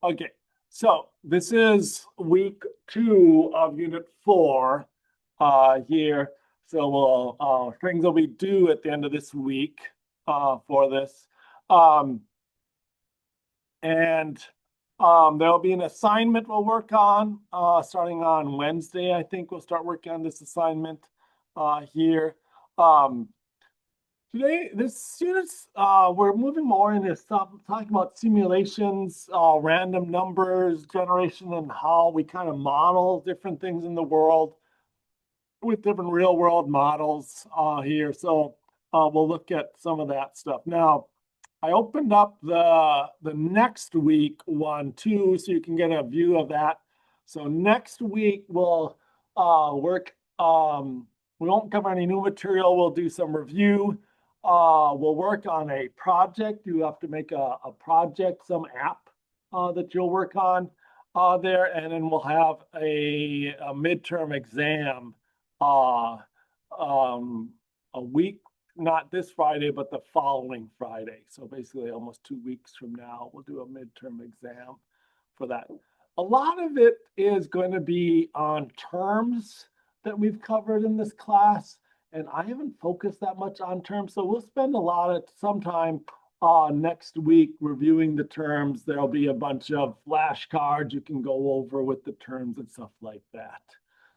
Okay, so this is week 2 of Unit 4 here. So we'll things will be due at the end of this week for this. Um, and there'll be an assignment we'll work on starting on Wednesday. I think we'll start working on this assignment here. Um, Today, this students, we're moving more into stuff, talking about simulations, random numbers generation, and how we kind of model different things in the world with different real world models here. So we'll look at some of that stuff. Now, I opened up the next week one too, so you can get a view of that. So next week we'll work. We won't cover any new material. We'll do some review. We'll work on a project. You have to make a project, some app that you'll work on there, and then we'll have a midterm exam a week, not this Friday, but the following Friday. So basically almost 2 weeks from now, we'll do a midterm exam for that. A lot of it is going to be on terms that we've covered in this class. And I haven't focused that much on terms. So we'll spend a lot of some time next week reviewing the terms. There'll be a bunch of flashcards you can go over with the terms and stuff like that.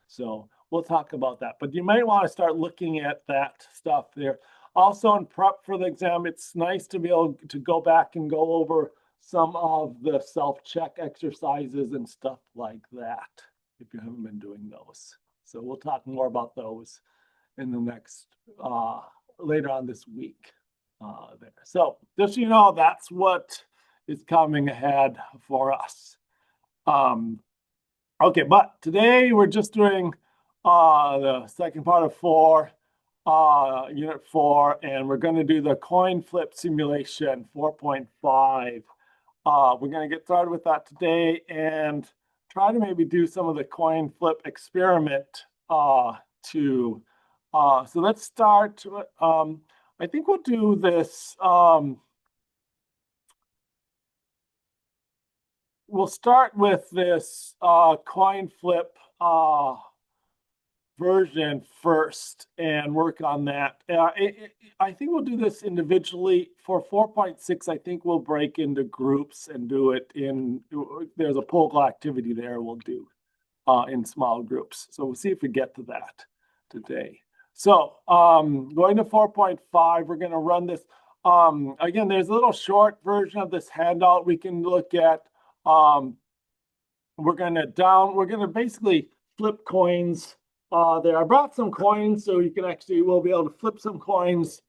So we'll talk about that. But you might want to start looking at that stuff there. Also, in prep for the exam, it's nice to be able to go back and go over some of the self-check exercises and stuff like that, if you haven't been doing those. So we'll talk more about those in the next, later on this week there. So just so you know, that's what is coming ahead for us. Okay, but today we're just doing the second part of Unit 4, and we're going to do the coin flip simulation 4.5. We're going to get started with that today and try to maybe do some of the coin flip experiment too. So let's start. I think we'll do this. We'll start with this coin flip version first and work on that. I think we'll do this individually. For 4.6, I think we'll break into groups and do it in, there's a poll activity there we'll do in small groups. So we'll see if we get to that today. So going to 4.5, we're going to run this. Again, there's a little short version of this handout we can look at. We're going to basically flip coins there. I brought some coins so you can actually, we'll be able to flip some coins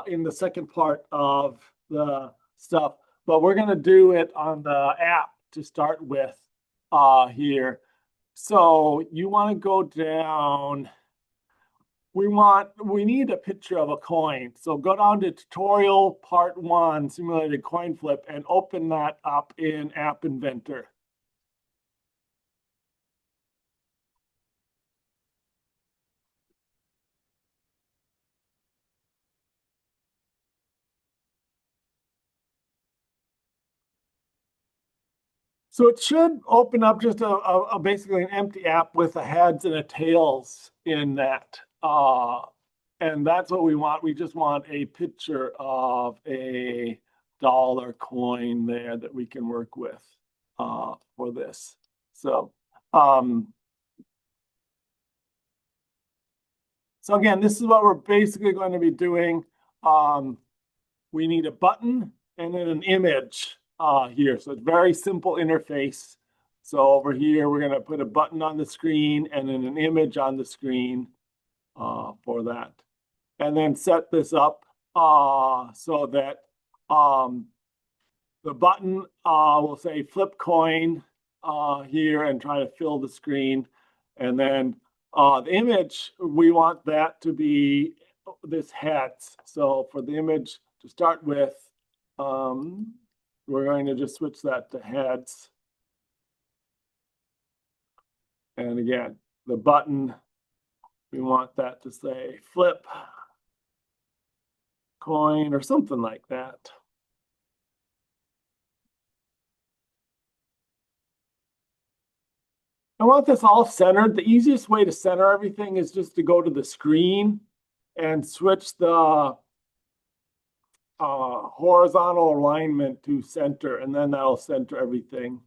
in the second part of the stuff. But we're going to do it on the app to start with here. So you want to go down. We need a picture of a coin. So go down to tutorial part 1, simulated coin flip, and open that up in App Inventor. So it should open up just basically an empty app with a heads and a tails in that. And that's what we want. We just want a picture of a dollar coin there that we can work with for this. So, so again, this is what we're basically going to be doing. We need a button and then an image here. So it's very simple interface. So over here, we're going to put a button on the screen and then an image on the screen for that. And then set this up so that the button will say flip coin here and try to fill the screen. And then the image, we want that to be this heads. So for the image to start with, we're going to just switch that to heads. And again, the button, we want that to say flip coin or something like that. I want this all centered. The easiest way to center everything is just to go to the screen and switch the horizontal alignment to center, and then that'll center everything.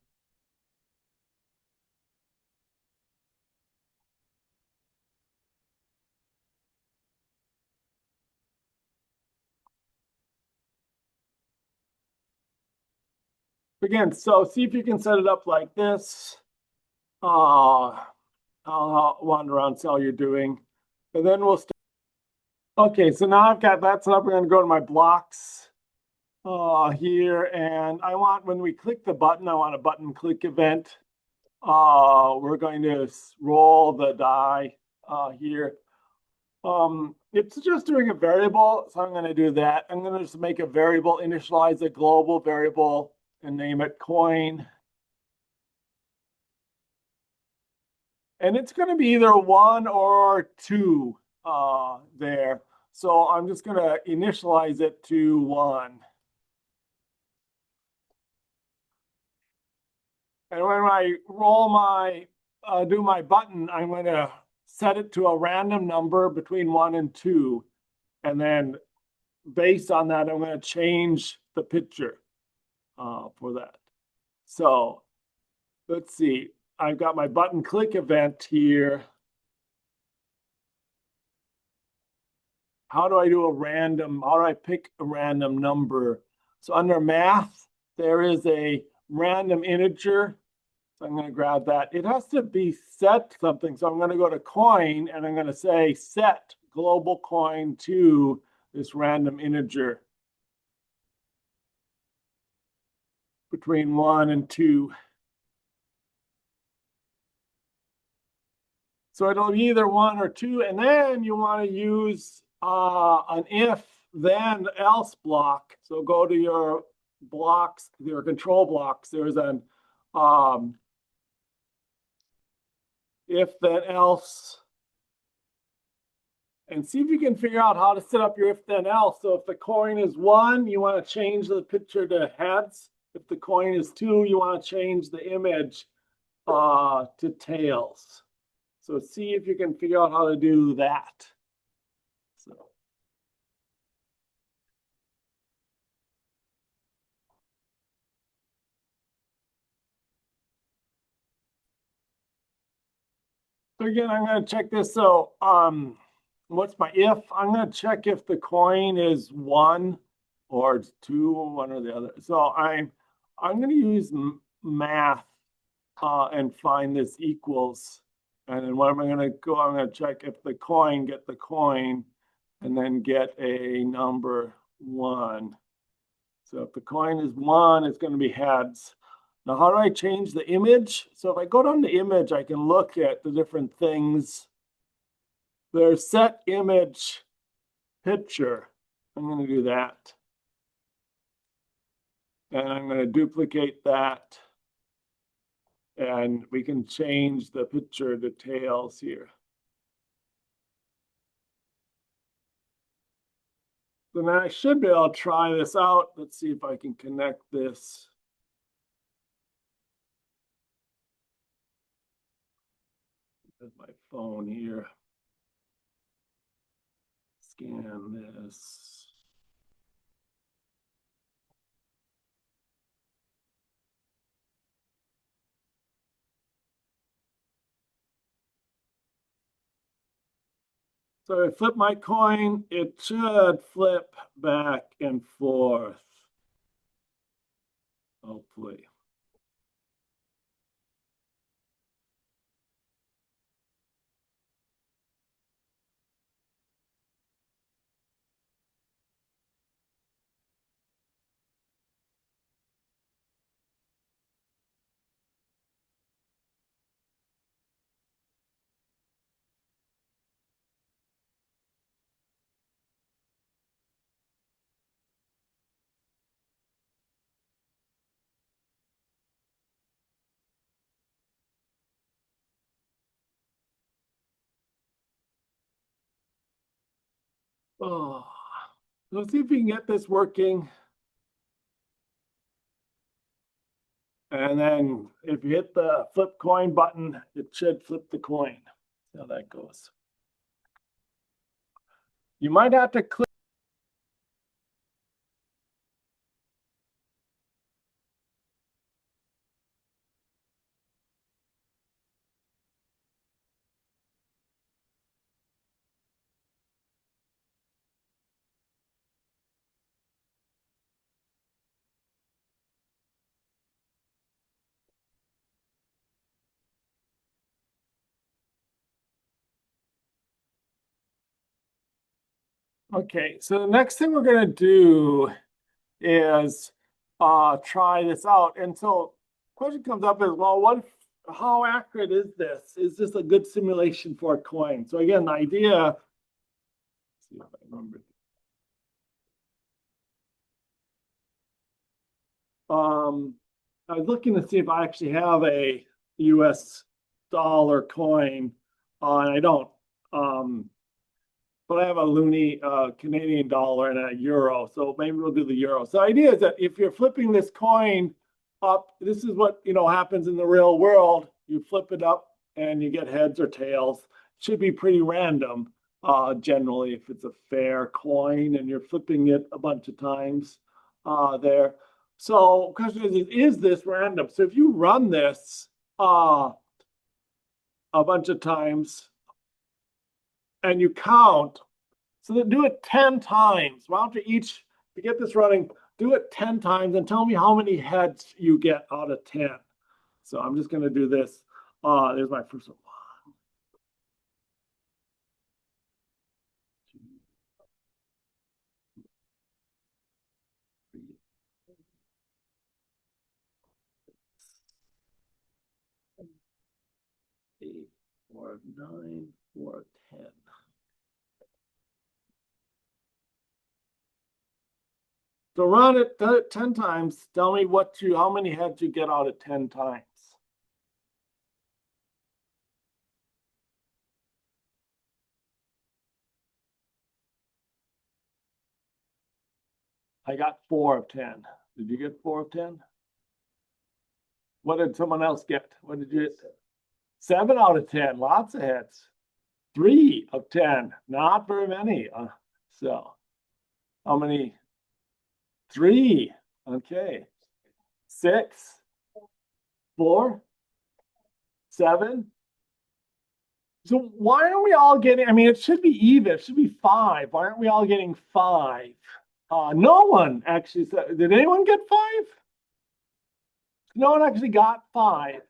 Again, so see if you can set it up like this. I'll wander around, see how you're doing. And then we'll start. Okay, so now I've got that set up. We're going to go to my blocks here. And I want, when we click the button, I want a button click event. We're going to roll the die here. It's just doing a variable, so I'm going to do that. I'm going to just make a variable, initialize a global variable, and name it coin. And it's going to be either 1 or 2 there. So I'm just going to initialize it to 1. And when I roll my, do my button, I'm going to set it to a random number between 1 and 2. And then based on that, I'm going to change the picture for that. So let's see. I've got my button click event here. How do I do a random? How do I pick a random number? So under math, there is a random integer. So I'm going to grab that. It has to be set something. So I'm going to go to coin and I'm going to say set global coin to this random integer between 1 and 2. So it'll be either 1 or 2. And then you want to use an if then else block. So go to your blocks, your control blocks. There's an if then else, and see if you can figure out how to set up your if then else. So if the coin is 1, you want to change the picture to heads. If the coin is 2, you want to change the image to tails. So see if you can figure out how to do that. So again, I'm going to check this. So what's my if? I'm going to check if the coin is 1 or it's 2, one or the other. So I'm going to use math and find this equals. And then what am I going to go? I'm going to check if the coin, get the coin, and then get a number 1. So if the coin is 1, it's going to be heads. Now, how do I change the image? So if I go down to image, I can look at the different things. There's set image picture. I'm going to do that. And I'm going to duplicate that. And we can change the picture details here. So now I should be able to try this out. Let's see if I can connect this. There's my phone here. Scan this. So I flip my coin, it should flip back and forth. Hopefully. Oh, let's see if we can get this working. And then if you hit the flip coin button, it should flip the coin. See how that goes. You might have to click. Okay, so the next thing we're going to do is try this out. And so question comes up is, well, how accurate is this? Is this a good simulation for a coin? So again, the idea, let's see if I remember. I was looking to see if I actually have a US dollar coin, and I don't. But I have a loony Canadian dollar and a euro, so maybe we'll do the euro. So the idea is that if you're flipping this coin up, this is what happens in the real world. You flip it up and you get heads or tails. It should be pretty random, generally, if it's a fair coin and you're flipping it a bunch of times there. So the question is this random? So if you run this a bunch of times and you count, so then do it 10 times. Why don't you each, to get this running, do it 10 times and tell me how many heads you get out of 10. So I'm just going to do this. There's my first one. 8, 4, 9, 4, 10. So run it 10 times. Tell me how many heads you get out of 10 times. I got 4 of 10. Did you get 4 of 10? What did someone else get? What did you get? 7 out of 10. Lots of heads. 3 of 10. Not very many. So how many? 3. Okay. 6, 4, 7. So why aren't we all getting, I mean, it should be even. It should be 5. Why aren't we all getting 5? No one actually said, did anyone get 5? No one actually got 5,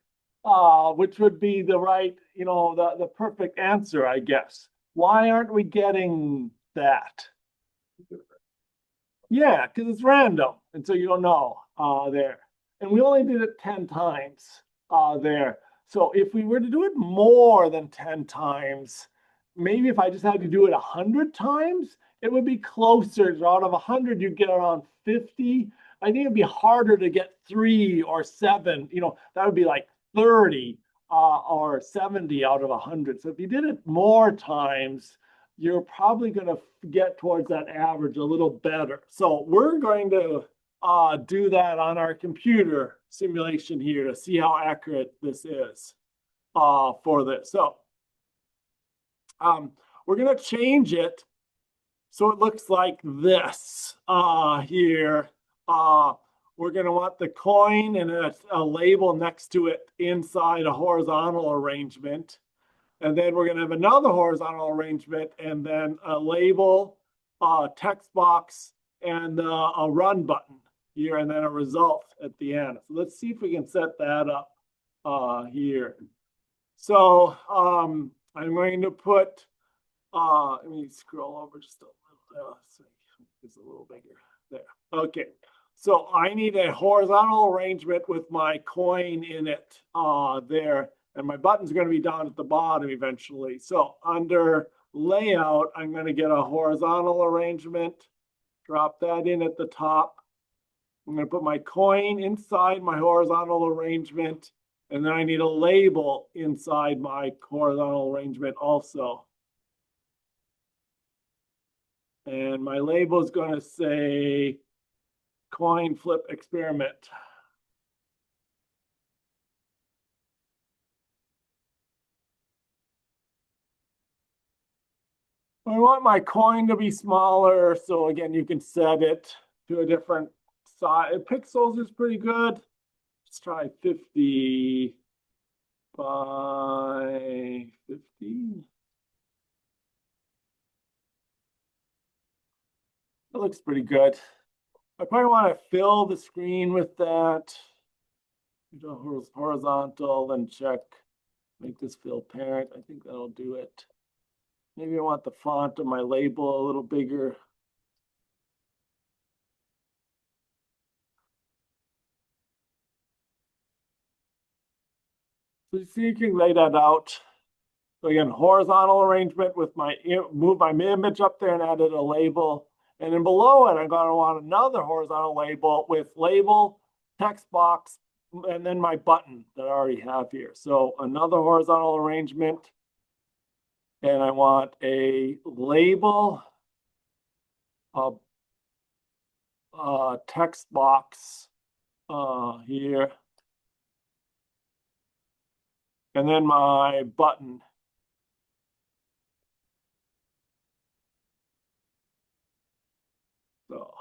which would be the right, the perfect answer, I guess. Why aren't we getting that? Yeah, because it's random. And so you don't know there. And we only did it 10 times there. So if we were to do it more than 10 times, maybe if I just had to do it 100 times, it would be closer. So out of 100, you'd get around 50. I think it'd be harder to get 3 or 7. That would be like 30 or 70 out of 100. So if you did it more times, you're probably going to get towards that average a little better. So we're going to do that on our computer simulation here to see how accurate this is for this. So we're going to change it so it looks like this here. We're going to want the coin and a label next to it inside a horizontal arrangement. And then we're going to have another horizontal arrangement and then a label, text box, and a run button here, and then a result at the end. So let's see if we can set that up here. So I'm going to put, let me scroll over just a little, it's a little bigger there. Okay, so I need a horizontal arrangement with my coin in it there. And my button's going to be down at the bottom eventually. So under layout, I'm going to get a horizontal arrangement, drop that in at the top. I'm going to put my coin inside my horizontal arrangement, and then I need a label inside my horizontal arrangement also. And my label is going to say coin flip experiment. I want my coin to be smaller, so again, you can set it to a different size. Pixels is pretty good. Let's try 50 by 50. That looks pretty good. I probably want to fill the screen with that. Horizontal, then check. Make this fill parent. I think that'll do it. Maybe I want the font of my label a little bigger. So you see, you can lay that out. So again, horizontal arrangement with move my image up there and added a label. And then below it, I'm going to want another horizontal label with label, text box, and then my button that I already have here. So another horizontal arrangement. And I want a label, a text box here. And then my button. So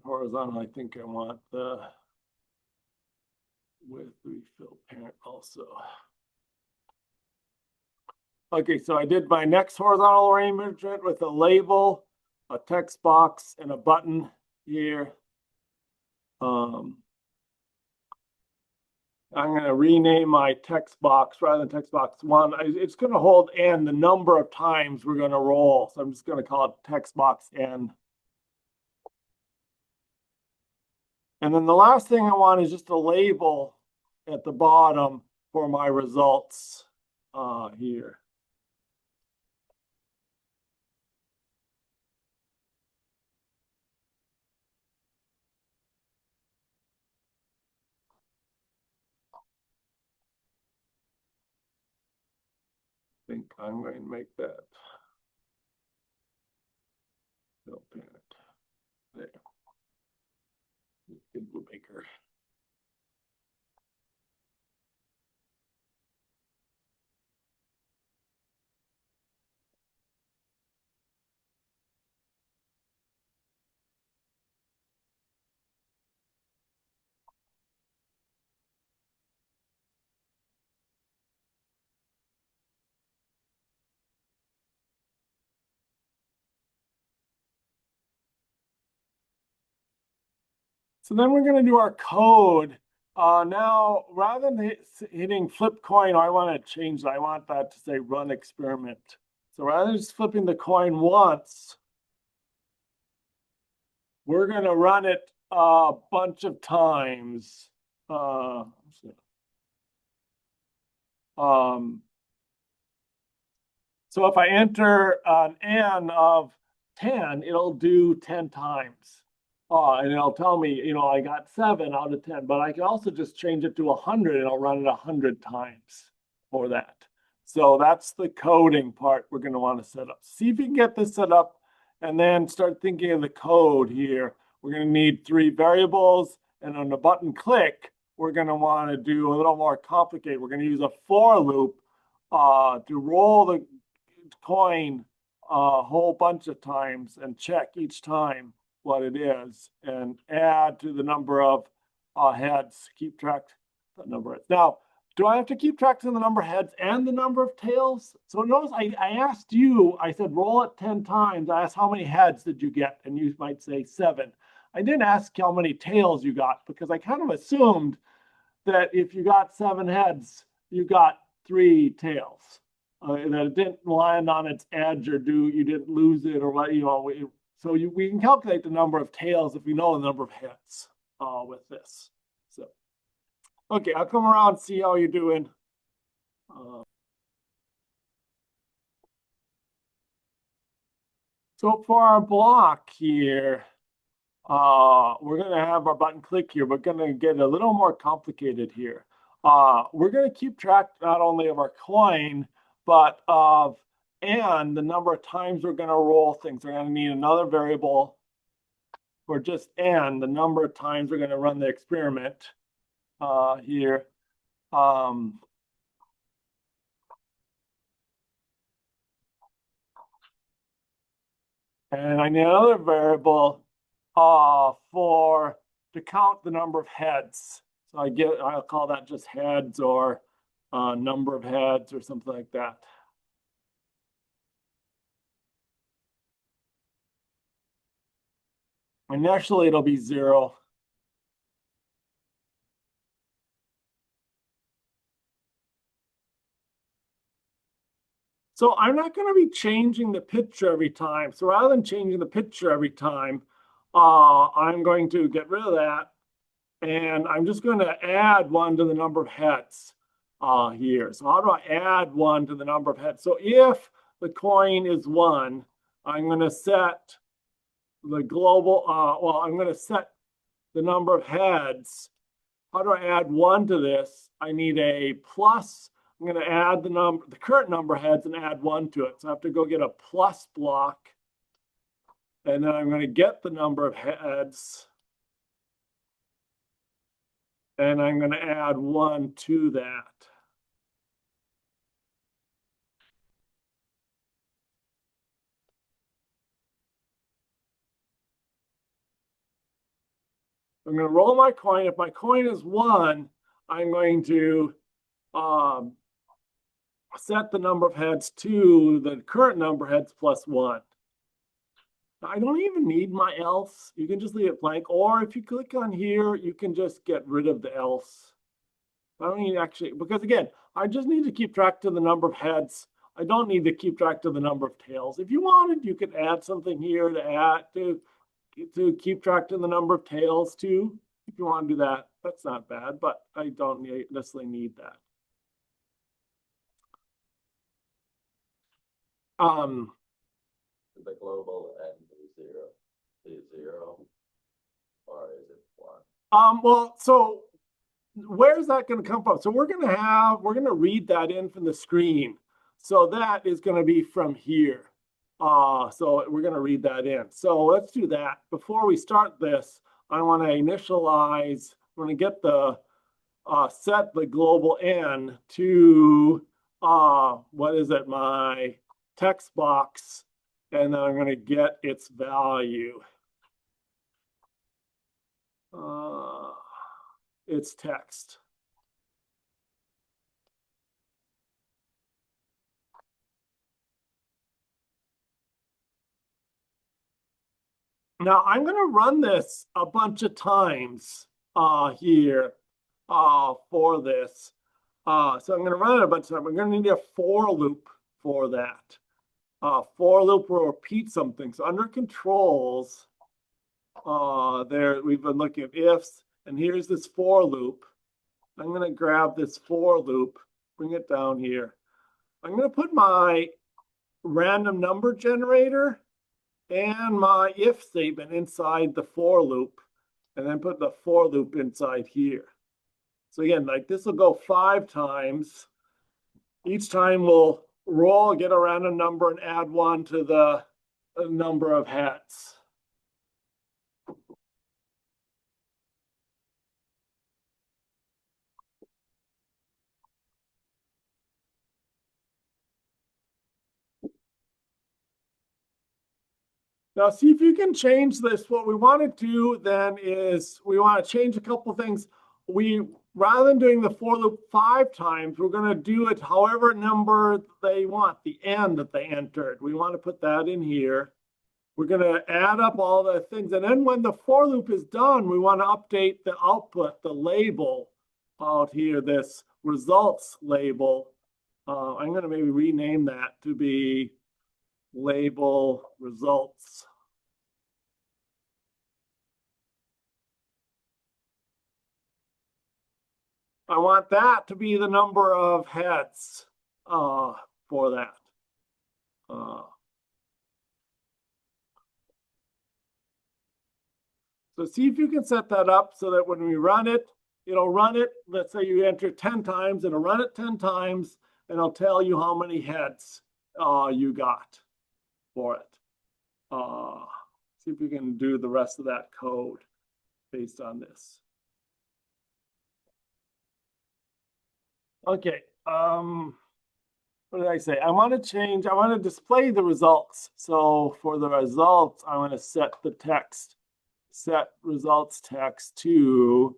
horizontal, I think I want the with refill parent also. Okay, so I did my next horizontal arrangement with a label, a text box, and a button here. I'm going to rename my text box rather than text box 1. It's going to hold n the number of times we're going to roll. So I'm just going to call it text box n. And then the last thing I want is just a label at the bottom for my results here. I think I'm going to make that fill parent. There. Good blue maker. So then we're going to do our code. Now, rather than hitting flip coin, I want to change that. I want that to say run experiment. So rather than just flipping the coin once, we're going to run it a bunch of times. So if I enter an n of 10, it'll do 10 times. And it'll tell me, I got 7 out of 10, but I can also just change it to 100 and I'll run it 100 times for that. So that's the coding part we're going to want to set up. See if you can get this set up and then start thinking of the code here. We're going to need 3 variables, and on the button click, we're going to want to do a little more complicated. We're going to use a for loop to roll the coin a whole bunch of times and check each time what it is and add to the number of heads, keep track of the number. Now, do I have to keep track of the number of heads and the number of tails? So notice I asked you, I said, roll it 10 times. I asked, how many heads did you get? And you might say 7. I didn't ask how many tails you got because I kind of assumed that if you got 7 heads, you got 3 tails. That it didn't land on its edge or you didn't lose it or what, so we can calculate the number of tails if we know the number of heads with this. So, okay, I'll come around and see how you're doing. So for our block here, we're going to have our button click here. We're going to get a little more complicated here. we're going to keep track not only of our coin, but of and the number of times we're going to roll things. We're going to need another variable for just n, the number of times we're going to run the experiment here. And I need another variable for to count the number of heads. So I'll call that just heads or number of heads or something like that. Initially, it'll be 0. So I'm not going to be changing the picture every time. So rather than changing the picture every time, I'm going to get rid of that. And I'm just going to add 1 to the number of heads here. So how do I add 1 to the number of heads? So if the coin is 1, I'm going to set the global, I'm going to set the number of heads. How do I add 1 to this? I need a plus. I'm going to add the current number of heads and add 1 to it. So I have to go get a plus block. And then I'm going to get the number of heads. And I'm going to add 1 to that. I'm going to roll my coin. If my coin is 1, I'm going to set the number of heads to the current number of heads plus 1. I don't even need my else. You can just leave it blank. Or if you click on here, you can just get rid of the else. I don't need actually, because again, I just need to keep track to the number of heads. I don't need to keep track to the number of tails. If you wanted, you could add something here to add to keep track to the number of tails too. If you want to do that, that's not bad, but I don't necessarily need that. The global n be 0, or is it 1? Well, so where's that going to come from? So we're going to read that in from the screen. So that is going to be from here. So we're going to read that in. So let's do that. Before we start this, I want to initialize, I'm going to get the, set the global n to, what is it, my text box, and then I'm going to get its value. Its text. Now I'm going to run this a bunch of times here for this. So I'm going to run it a bunch of times. I'm going to need a for loop for that. For loop will repeat something. So under controls, there we've been looking at ifs, and here's this for loop. I'm going to grab this for loop, bring it down here. I'm going to put my random number generator and my if statement inside the for loop, and then put the for loop inside here. So again, like this will go 5 times. Each time we'll roll, get a random number, and add 1 to the number of heads. Now, see if you can change this. What we want to do then is we want to change a couple things. Rather than doing the for loop 5 times, we're going to do it however number they want, the n that they entered. We want to put that in here. We're going to add up all the things. And then when the for loop is done, we want to update the output, the label out here, this results label. I'm going to maybe rename that to be label results. I want that to be the number of heads for that. So see if you can set that up so that when we run it, it'll run it. Let's say you enter 10 times, it'll run it 10 times, and it'll tell you how many heads you got for it. See if we can do the rest of that code based on this. Okay. What did I say? I want to display the results. So for the results, I want to set the text, set results text to,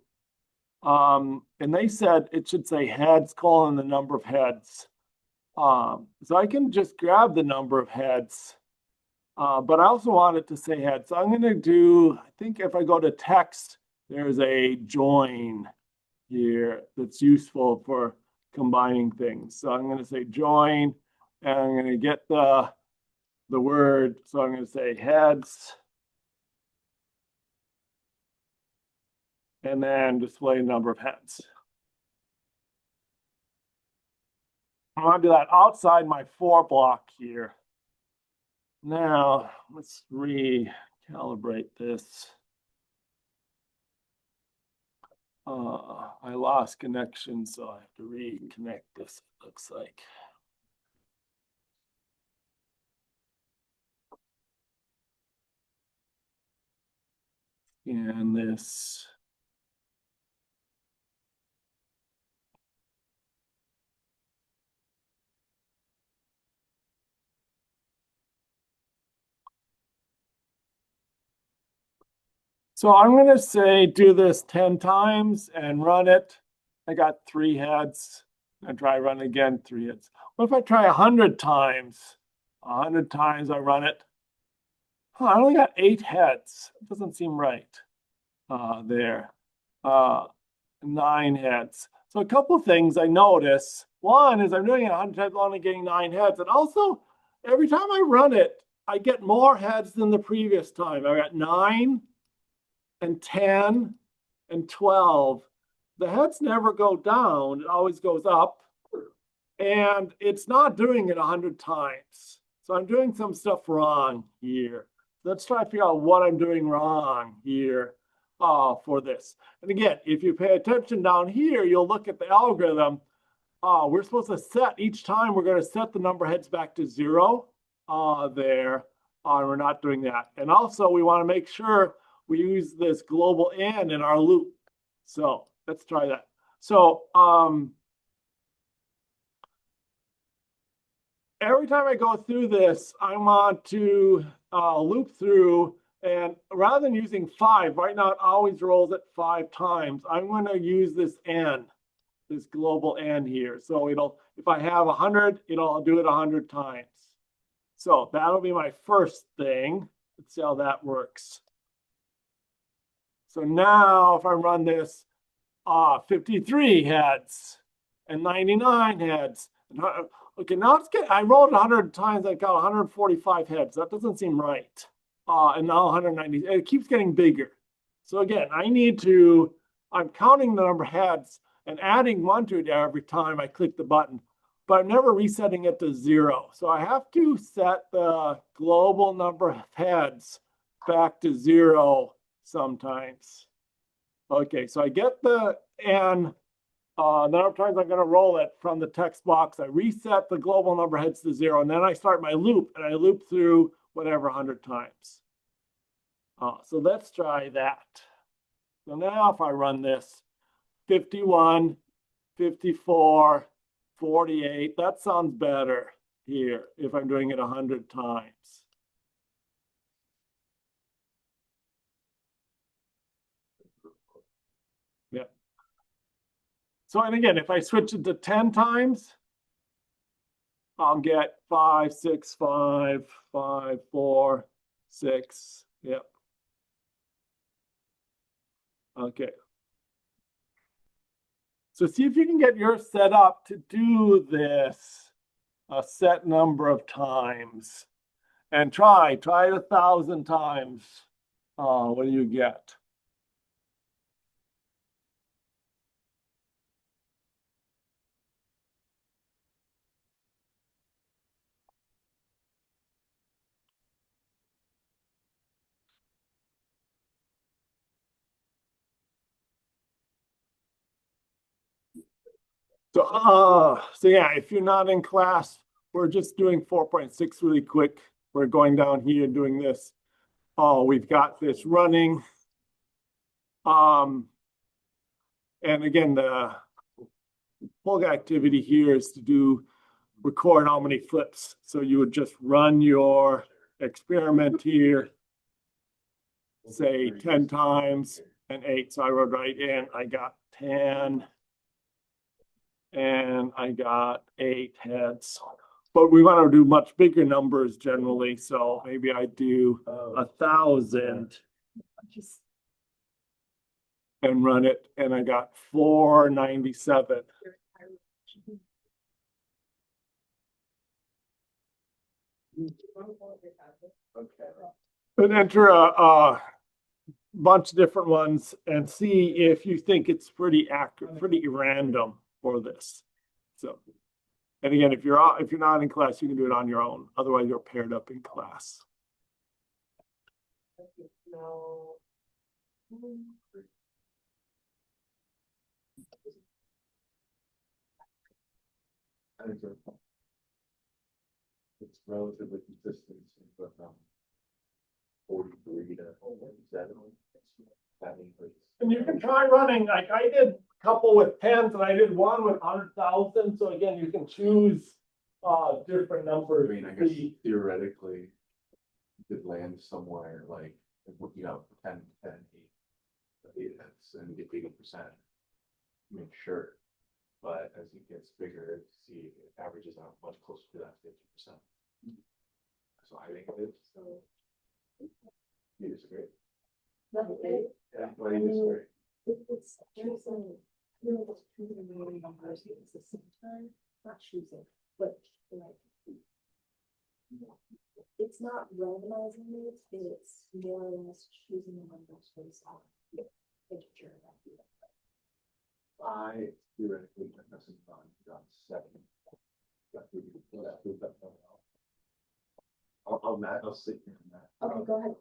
and they said it should say heads colon the number of heads. So I can just grab the number of heads, but I also want it to say heads. So I'm going to do, I think if I go to text, there's a join here that's useful for combining things. So I'm going to say join, and I'm going to get the word. So I'm going to say heads, and then display number of heads. I want to do that outside my for block here. Now let's recalibrate this. I lost connection, so I have to reconnect this, it looks like. And this. So I'm going to say do this 10 times and run it. I got 3 heads. I try run again, 3 heads. What if I try 100 times? 100 times I run it. I only got 8 heads. It doesn't seem right. There. 9 heads. So a couple things I notice. One is I'm doing it 100 times, only getting 9 heads. And also, every time I run it, I get more heads than the previous time. I got 9 and 10 and 12. The heads never go down. It always goes up. And it's not doing it 100 times. So I'm doing some stuff wrong here. Let's try to figure out what I'm doing wrong here for this. And again, if you pay attention down here, you'll look at the algorithm. We're supposed to set each time, we're going to set the number of heads back to 0 there. We're not doing that. And also, we want to make sure we use this global and in our loop. So let's try that. So every time I go through this, I want to loop through, and rather than using 5, right now it always rolls at 5 times. I'm going to use this n, this global n here. So it'll, if I have 100, it'll do it 100 times. So that'll be my first thing. Let's see how that works. So now if I run this, 53 heads and 99 heads. Okay, now it's good. I rolled 100 times. I got 145 heads. That doesn't seem right. And now 190. It keeps getting bigger. So again, I'm counting the number of heads and adding 1 to it every time I click the button, but I'm never resetting it to 0. So I have to set the global number of heads back to 0 sometimes. Okay, so I get the n. The number of times I'm going to roll it from the text box. I reset the global number of heads to 0, and then I start my loop, and I loop through whatever 100 times. So let's try that. So now if I run this, 51, 54, 48, that sounds better here if I'm doing it 100 times. Yeah. So, and again, if I switch it to 10 times, I'll get 5, 6, 5, 5, 4, 6. Yep. Okay. So see if you can get yours set up to do this a set number of times. And try it 1,000 times. What do you get? So yeah, if you're not in class, we're just doing 4.6 really quick. We're going down here and doing this. Oh, we've got this running. And again, the whole activity here is to record how many flips. So you would just run your experiment here, say 10 times and 8. So I wrote right in, I got 10 and I got 8 heads. But we want to do much bigger numbers generally. So maybe I do 1,000 and run it, and I got 497. And enter a bunch of different ones and see if you think it's pretty accurate, pretty random for this. So, and again, if you're not in class, you can do it on your own. Otherwise, you're paired up in class. It's relatively consistent, but 43 to 47. That increase. And you can try running, like I did a couple with 10s and I did one with 100,000. So again, you can choose different numbers. I mean, I guess theoretically, you could land somewhere like looking up 10, 10, 8 hits and get 80%. I mean, sure. But as it gets bigger, see, it averages out much closer to that 50%. So I think it's, you disagree? Yeah, why do you disagree? It's choosing, it's choosing the numbers at the same time, not choosing, but like. It's not randomizing it, it's more or less choosing the numbers based on integer. I theoretically got nothing on, got 7. I'll sit here on that. Okay, go ahead.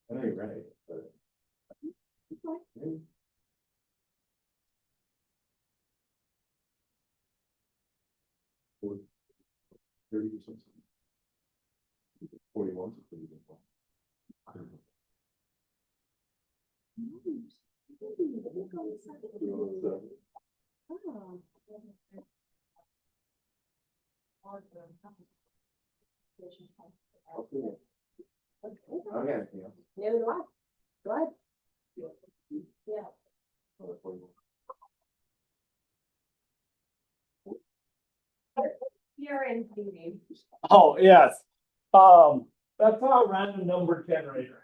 I know you're right, but. Okay. 30 or something. 41 is a pretty good one. I don't know. Okay, yeah. Neither do I. Go ahead. Yeah. You're in TV. Oh, yes. That's our random number generator.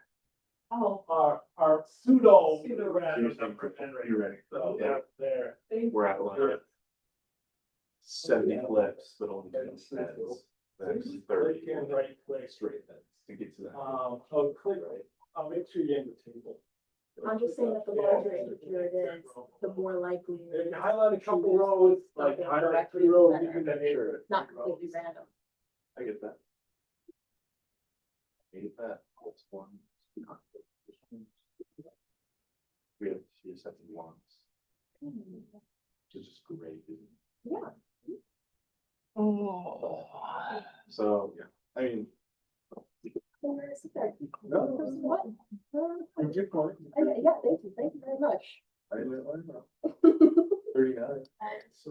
Oh. Our pseudo random number generator. You're right. So Yeah. that's there. We're at like 70 flips, but only 10 cents. That's 30. Click and right click. Straight heads to get to that. So click, I'll make sure you're in the table. I'm just saying that the larger integer it is, the more likely. If you highlight a couple rows, like highlight 3 rows, you can then Sure. It's not completely random. I get that. I get that. What's one? We have two sets of ones, which is just great. Yeah. Oh. So, yeah, I mean. What? Good point. Yeah, thank you very much.